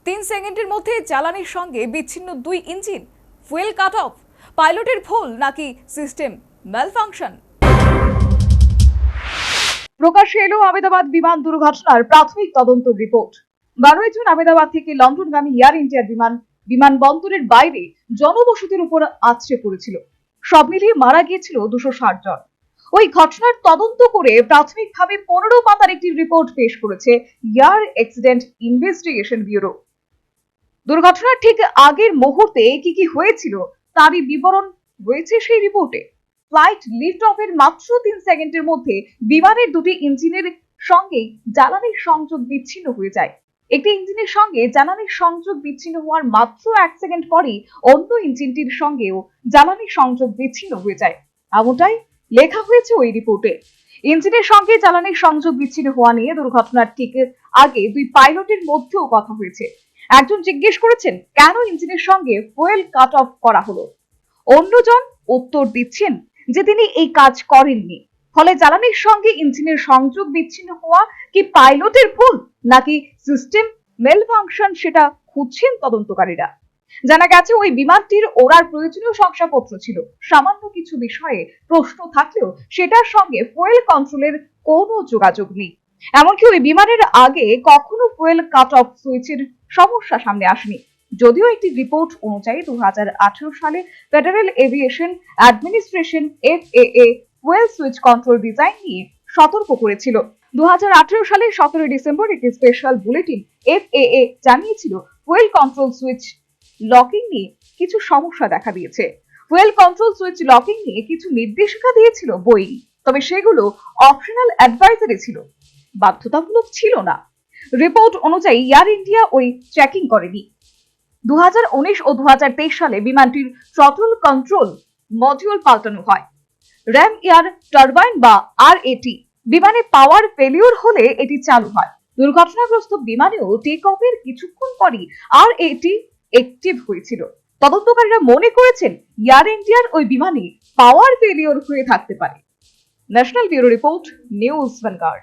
3 সেকেন্ডের মধ্যে জ্বালানির সঙ্গে বিচ্ছিন্ন 2 ইঞ্জিন, ফুয়েল কাট অফ, পাইলটের ভুল নাকি সিস্টেম ম্যালফাংশন? প্রকাশ্যে এলো আহমেদাবাদ বিমান দুর্ঘটনার প্রাথমিক তদন্ত রিপোর্ট। 12 জুন আহমেদাবাদ থেকে লন্ডনগামী এয়ার ইন্ডিয়ার বিমানবন্দরের বাইরে জনবসতির উপর আছড়ে পড়েছিল। সব মিলিয়ে মারা গিয়েছিল 260 জন। ওই ঘটনার তদন্ত করে প্রাথমিকভাবে 15 পাতার একটি রিপোর্ট পেশ করেছে এয়ার অ্যাক্সিডেন্ট ইনভেস্টিগেশন ব্যুরো। দুর্ঘটনার ঠিক আগের মুহূর্তে কি হয়েছিল তারই বিবরণ রয়েছে সেই রিপোর্টে। ফ্লাইট লিফট অফের মাত্র 3 সেকেন্ডের মধ্যে বিমানের দুটি ইঞ্জিনের সঙ্গে জ্বালানির সংযোগ বিচ্ছিন্ন হয়ে যায়। একটি ইঞ্জিনের সঙ্গে জ্বালানির সংযোগ বিচ্ছিন্ন হওয়ার মাত্র 1 সেকেন্ড পরেই অন্য ইঞ্জিনটির সঙ্গেও জ্বালানির সংযোগ বিচ্ছিন্ন হয়ে যায়, এমনটাই লেখা হয়েছে ওই রিপোর্টে। ইঞ্জিনের সঙ্গে জ্বালানির সংযোগ বিচ্ছিন্ন হওয়া নিয়ে দুর্ঘটনার ঠিক আগে 2 পাইলটের মধ্যেও কথা হয়েছে। একজন জিজ্ঞেস করেছেন কেন ইঞ্জিনের সঙ্গে ফুয়েল কাট অফ করা হলো। অন্যজন উত্তর দিচ্ছেন যে তিনি এই কাজ করেননি। ফলে জ্বালানির সঙ্গে ইঞ্জিনের সংযোগ বিচ্ছিন্ন হওয়া কি পাইলটের ভুল নাকি সিস্টেম মেলফাংশন সেটা খুঁজছেন তদন্তকারীরা। জানা গেছে ওই বিমানটির ওড়ার প্রয়োজনীয় শংসাপত্র ছিল। সামান্য কিছু বিষয়ে প্রশ্ন থাকলেও সেটার সঙ্গে ফুয়েল কন্ট্রোলের কোনো যোগাযোগ নেই। এমনকি ওই বিমানের আগে কখনো ফুয়েল কাট অফ সুইচের সমস্যা সামনে আসেনি। যদিও একটি রিপোর্ট অনুযায়ী 2018 সালে federal aviation administration FAA fuel switch control design নিয়ে সতর্ক করেছিল। 2018 সালের 17 ডিসেম্বর একটি স্পেশাল বুলেটিন FAA জানিয়েছিল ফুয়েল কন্ট্রোল সুইচ লকিং নিয়ে কিছু সমস্যা দেখা দিয়েছে। ফুয়েল কন্ট্রোল সুইচ লকিং নিয়ে কিছু নির্দেশিকা দিয়েছিল বোয়িং, তবে সেগুলো অপশনাল অ্যাডভাইজারি ছিল, বাধ্যতামূলক ছিল না। রিপোর্ট অনুযায়ী এয়ার ইন্ডিয়া ওই চেকিং করেনি। 2019 ও 2023 সালে বিমানটির থ্রটল কন্ট্রোল মডিউল পাল্টানো হয়। র্যাম এয়ার টারবাইন বা RAT বিমানে পাওয়ার ফেলিওর হলে এটি চালু হয়। দুর্ঘটনাগ্রস্ত বিমানেও টেক অফের কিছুক্ষণ পরই RAT অ্যাক্টিভ হয়েছিল। তদন্তকারীরা মনে করেছেন এয়ার ইন্ডিয়ার ওই বিমানে পাওয়ার ফেলিওর হয়ে থাকতে পারে। National bureau report, news vanguard.